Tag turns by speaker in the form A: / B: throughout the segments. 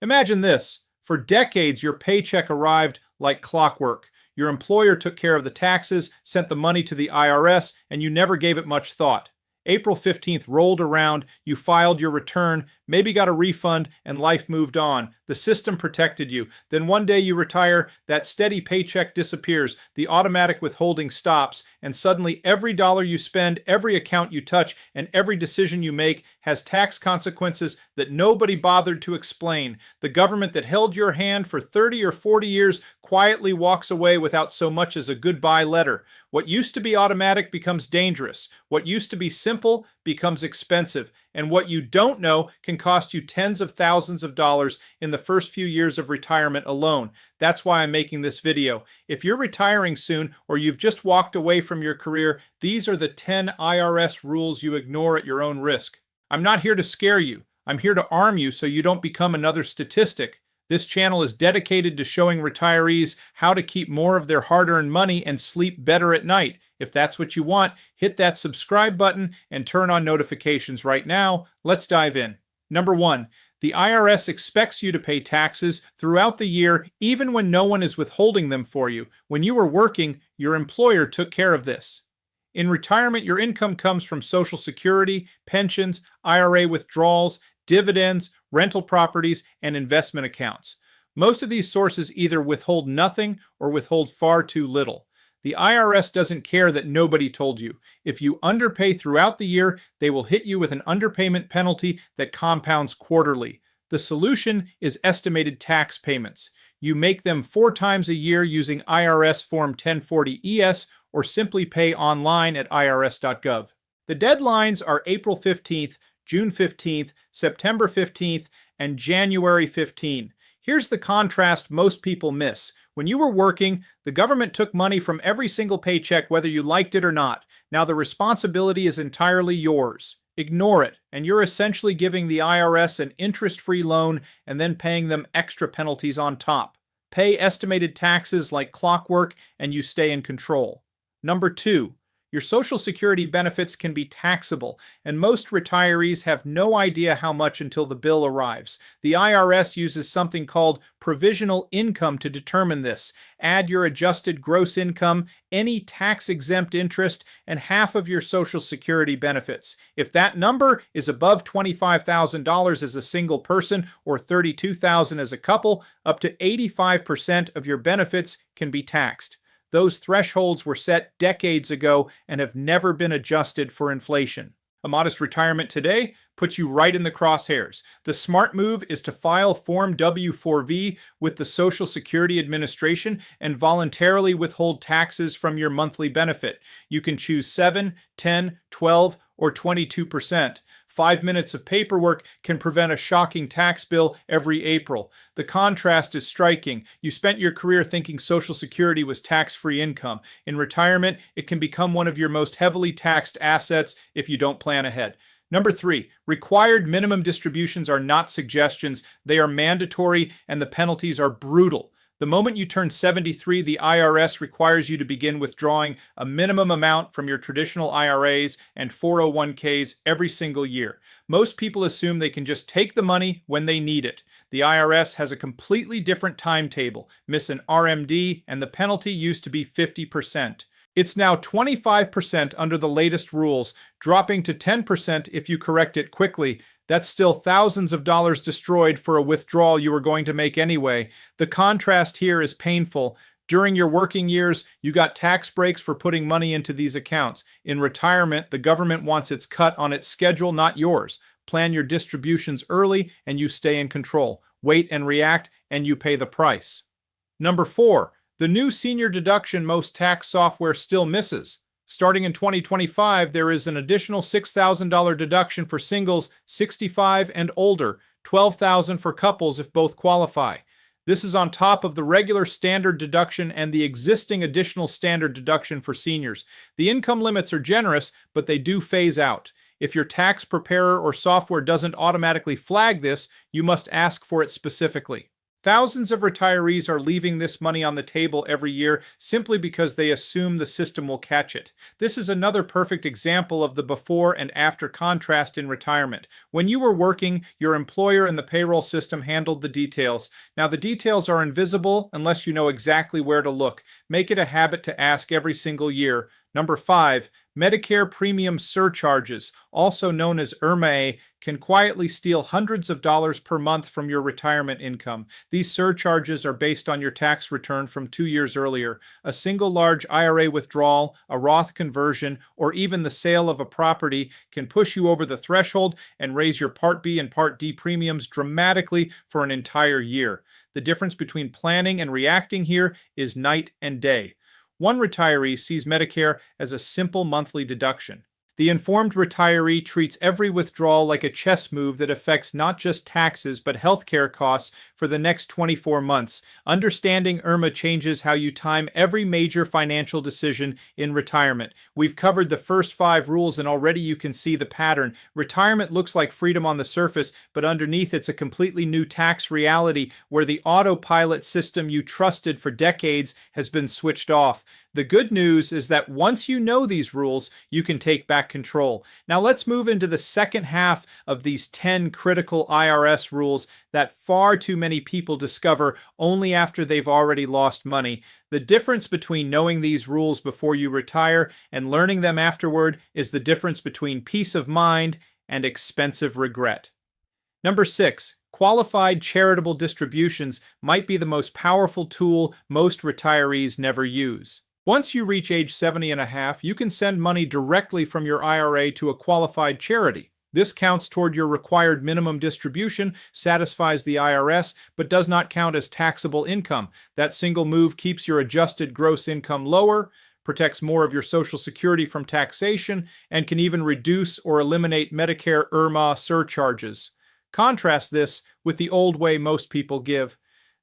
A: Imagine this. For decades, your paycheck arrived like clockwork. Your employer took care of the taxes, sent the money to the IRS, and you never gave it much thought. April 15th rolled around, you filed your return, maybe got a refund, and life moved on. The system protected you. Then one day you retire, that steady paycheck disappears, the automatic withholding stops, and suddenly every dollar you spend, every account you touch, and every decision you make has tax consequences that nobody bothered to explain. The government that held your hand for 30 or 40 years quietly walks away without so much as a goodbye letter. What used to be automatic becomes dangerous. What used to be simple becomes expensive. And what you don't know can cost you tens of thousands of dollars in the first few years of retirement alone. That's why I'm making this video. If you're retiring soon or you've just walked away from your career, these are the 10 IRS rules you ignore at your own risk. I'm not here to scare you. I'm here to arm you so you don't become another statistic. This channel is dedicated to showing retirees how to keep more of their hard-earned money and sleep better at night. If that's what you want, hit that subscribe button and turn on notifications right now. Let's dive in. Number 1, the IRS expects you to pay taxes throughout the year even when no one is withholding them for you. When you were working, your employer took care of this. In retirement, your income comes from Social Security, pensions, IRA withdrawals, dividends, rental properties, and investment accounts. Most of these sources either withhold nothing or withhold far too little. The IRS doesn't care that nobody told you. If you underpay throughout the year, they will hit you with an underpayment penalty that compounds quarterly. The solution is estimated tax payments. You make them 4 times a year using IRS Form 1040-ES or simply pay online at irs.gov. The deadlines are April 15th, June 15th, September 15th, and January 15th. Here's the contrast most people miss. When you were working, the government took money from every single paycheck whether you liked it or not. Now the responsibility is entirely yours. Ignore it, and you're essentially giving the IRS an interest-free loan and then paying them extra penalties on top. Pay estimated taxes like clockwork and you stay in control. Number 2. Your Social Security benefits can be taxable, and most retirees have no idea how much until the bill arrives. The IRS uses something called provisional income to determine this. Add your adjusted gross income, any tax-exempt interest, and half of your Social Security benefits. If that number is above $25,000 as a single person or $32,000 as a couple, up to 85% of your benefits can be taxed. Those thresholds were set decades ago and have never been adjusted for inflation. A modest retirement today puts you right in the crosshairs. The smart move is to file Form W-4V with the Social Security Administration and voluntarily withhold taxes from your monthly benefit. You can choose 7, 10, 12, or 22%. 5 minutes of paperwork can prevent a shocking tax bill every April. The contrast is striking. You spent your career thinking Social Security was tax-free income. In retirement, it can become one of your most heavily taxed assets if you don't plan ahead. Number 3, required minimum distributions are not suggestions. They are mandatory and the penalties are brutal. The moment you turn 73, the IRS requires you to begin withdrawing a minimum amount from your traditional IRAs and 401ks every single year. Most people assume they can just take the money when they need it. The IRS has a completely different timetable. Miss an RMD and the penalty used to be 50%. It's now 25% under the latest rules, dropping to 10% if you correct it quickly. That's still thousands of dollars destroyed for a withdrawal you were going to make anyway. The contrast here is painful. During your working years, you got tax breaks for putting money into these accounts. In retirement, the government wants its cut on its schedule, not yours. Plan your distributions early and you stay in control. Wait and react and you pay the price. Number 4. The new senior deduction most tax software still misses. Starting in 2025, there is an additional $6,000 deduction for singles 65 and older, $12,000 for couples if both qualify. This is on top of the regular standard deduction and the existing additional standard deduction for seniors. The income limits are generous, but they do phase out. If your tax preparer or software doesn't automatically flag this, you must ask for it specifically. Thousands of retirees are leaving this money on the table every year simply because they assume the system will catch it. This is another perfect example of the before and after contrast in retirement. When you were working, your employer and the payroll system handled the details. Now, the details are invisible unless you know exactly where to look. Make it a habit to ask every single year. Number 5, Medicare premium surcharges, also known as IRMAA, can quietly steal hundreds of dollars per month from your retirement income. These surcharges are based on your tax return from 2 years earlier. A single large IRA withdrawal, a Roth conversion, or even the sale of a property can push you over the threshold and raise your Part B and Part D premiums dramatically for an entire year. The difference between planning and reacting here is night and day. One retiree sees Medicare as a simple monthly deduction. The informed retiree treats every withdrawal like a chess move that affects not just taxes but healthcare costs for the next 24 months. Understanding IRMAA changes how you time every major financial decision in retirement. We've covered the first 5 rules and already you can see the pattern. Retirement looks like freedom on the surface, but underneath it's a completely new tax reality where the autopilot system you trusted for decades has been switched off. The good news is that once you know these rules, you can take back control. Now let's move into the second half of these 10 critical IRS rules that far too many people discover only after they've already lost money. The difference between knowing these rules before you retire and learning them afterward is the difference between peace of mind and expensive regret. Number 6. Qualified charitable distributions might be the most powerful tool most retirees never use. Once you reach age 70 and a half, you can send money directly from your IRA to a qualified charity. This counts toward your required minimum distribution, satisfies the IRS, but does not count as taxable income. That single move keeps your adjusted gross income lower, protects more of your Social Security from taxation, and can even reduce or eliminate Medicare IRMAA surcharges. Contrast this with the old way most people give.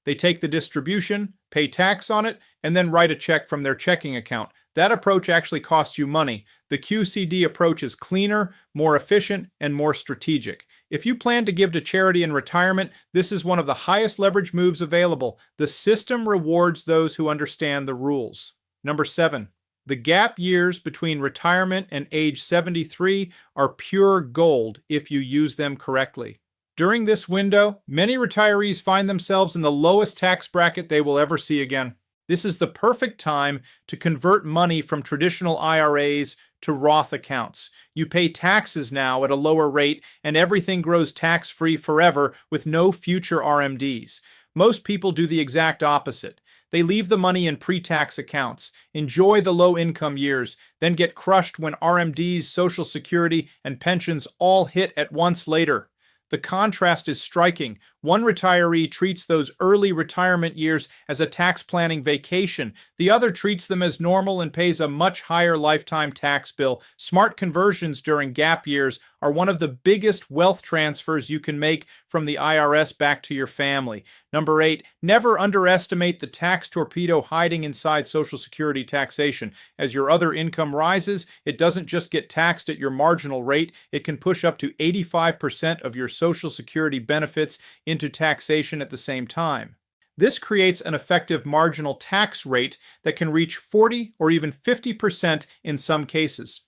A: They take the distribution, pay tax on it, and then write a check from their checking account. That approach actually costs you money. The QCD approach is cleaner, more efficient, and more strategic. If you plan to give to charity in retirement, this is one of the highest leverage moves available. The system rewards those who understand the rules. Number 7. The gap years between retirement and age 73 are pure gold if you use them correctly. During this window, many retirees find themselves in the lowest tax bracket they will ever see again. This is the perfect time to convert money from traditional IRAs to Roth accounts. You pay taxes now at a lower rate, and everything grows tax-free forever with no future RMDs. Most people do the exact opposite. They leave the money in pre-tax accounts, enjoy the low-income years, then get crushed when RMDs, Social Security, and pensions all hit at once later. The contrast is striking. One retiree treats those early retirement years as a tax planning vacation. The other treats them as normal and pays a much higher lifetime tax bill. Smart conversions during gap years are one of the biggest wealth transfers you can make from the IRS back to your family. Number 8, never underestimate the tax torpedo hiding inside Social Security taxation. As your other income rises, it doesn't just get taxed at your marginal rate, it can push up to 85% of your Social Security benefits into taxation at the same time. This creates an effective marginal tax rate that can reach 40 or even 50% in some cases.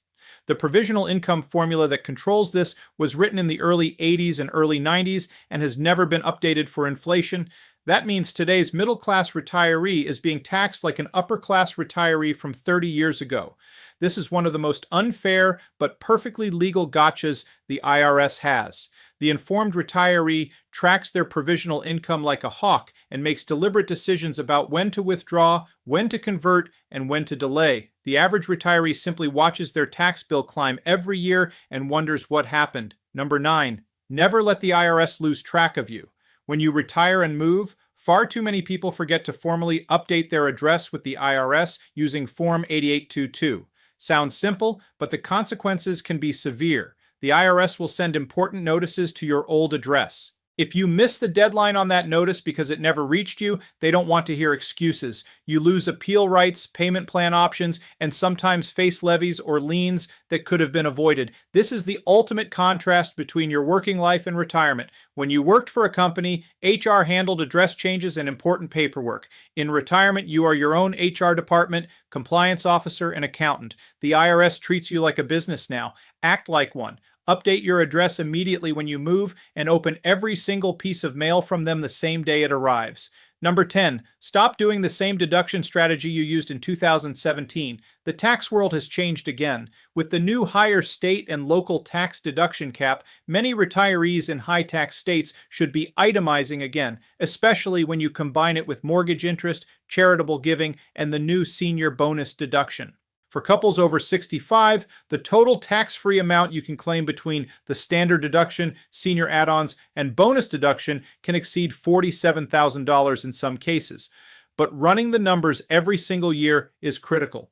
A: The provisional income formula that controls this was written in the early 80s and early 90s and has never been updated for inflation. That means today's middle-class retiree is being taxed like an upper-class retiree from 30 years ago. This is one of the most unfair but perfectly legal gotchas the IRS has. The informed retiree tracks their provisional income like a hawk and makes deliberate decisions about when to withdraw, when to convert, and when to delay. The average retiree simply watches their tax bill climb every year and wonders what happened. Number 9, never let the IRS lose track of you. When you retire and move, far too many people forget to formally update their address with the IRS using Form 8822. Sounds simple, but the consequences can be severe. The IRS will send important notices to your old address. If you miss the deadline on that notice because it never reached you, they don't want to hear excuses. You lose appeal rights, payment plan options, and sometimes face levies or liens that could have been avoided. This is the ultimate contrast between your working life and retirement. When you worked for a company, HR handled address changes and important paperwork. In retirement, you are your own HR department, compliance officer, and accountant. The IRS treats you like a business now. Act like one. Update your address immediately when you move and open every single piece of mail from them the same day it arrives. Number 10, stop doing the same deduction strategy you used in 2017. The tax world has changed again. With the new higher state and local tax deduction cap, many retirees in high-tax states should be itemizing again, especially when you combine it with mortgage interest, charitable giving, and the new senior bonus deduction. For couples over 65, the total tax-free amount you can claim between the standard deduction, senior add-ons, and bonus deduction can exceed $47,000 in some cases. But running the numbers every single year is critical.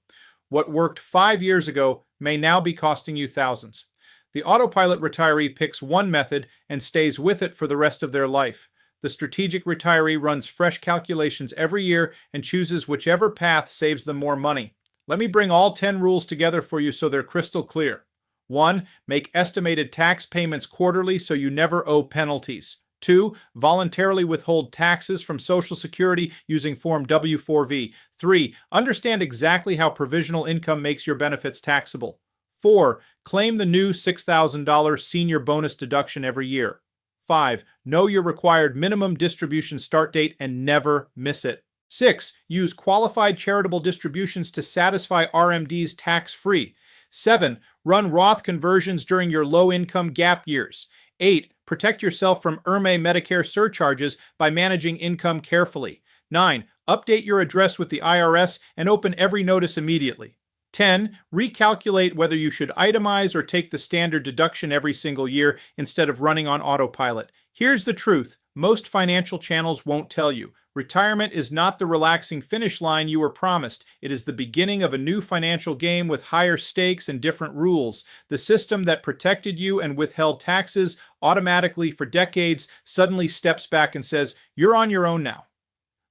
A: What worked 5 years ago may now be costing you thousands. The autopilot retiree picks one method and stays with it for the rest of their life. The strategic retiree runs fresh calculations every year and chooses whichever path saves them more money. Let me bring all 10 rules together for you so they're crystal clear. 1. Make estimated tax payments quarterly so you never owe penalties. 2. Voluntarily withhold taxes from Social Security using Form W-4V. 3. Understand exactly how provisional income makes your benefits taxable. 4. Claim the new $6,000 senior bonus deduction every year. 5. Know your required minimum distribution start date and never miss it. 6. Use qualified charitable distributions to satisfy RMDs tax-free. 7. Run Roth conversions during your low-income gap years. 8. Protect yourself from IRMAA Medicare surcharges by managing income carefully. 9. Update your address with the IRS and open every notice immediately. 10. Recalculate whether you should itemize or take the standard deduction every single year instead of running on autopilot. Here's the truth. Most financial channels won't tell you. Retirement is not the relaxing finish line you were promised. It is the beginning of a new financial game with higher stakes and different rules. The system that protected you and withheld taxes automatically for decades suddenly steps back and says, "You're on your own now."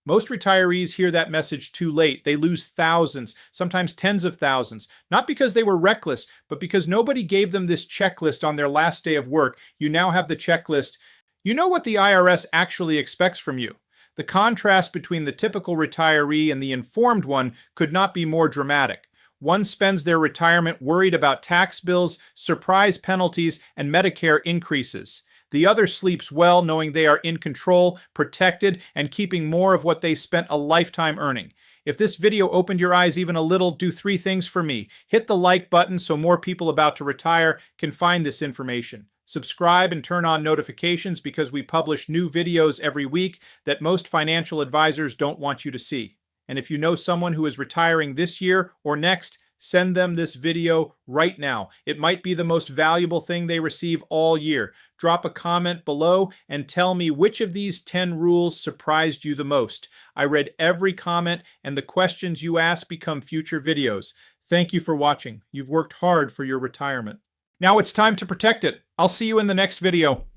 A: Most retirees hear that message too late. They lose thousands, sometimes tens of thousands, not because they were reckless, but because nobody gave them this checklist on their last day of work. You now have the checklist. You know what the IRS actually expects from you. The contrast between the typical retiree and the informed one could not be more dramatic. One spends their retirement worried about tax bills, surprise penalties, and Medicare increases. The other sleeps well knowing they are in control, protected, and keeping more of what they spent a lifetime earning. If this video opened your eyes even a little, do 3 things for me. Hit the like button so more people about to retire can find this information. Subscribe and turn on notifications because we publish new videos every week that most financial advisors don't want you to see. And if you know someone who is retiring this year or next, send them this video right now. It might be the most valuable thing they receive all year. Drop a comment below and tell me which of these 10 rules surprised you the most. I read every comment and the questions you ask become future videos. Thank you for watching. You've worked hard for your retirement. Now it's time to protect it. I'll see you in the next video.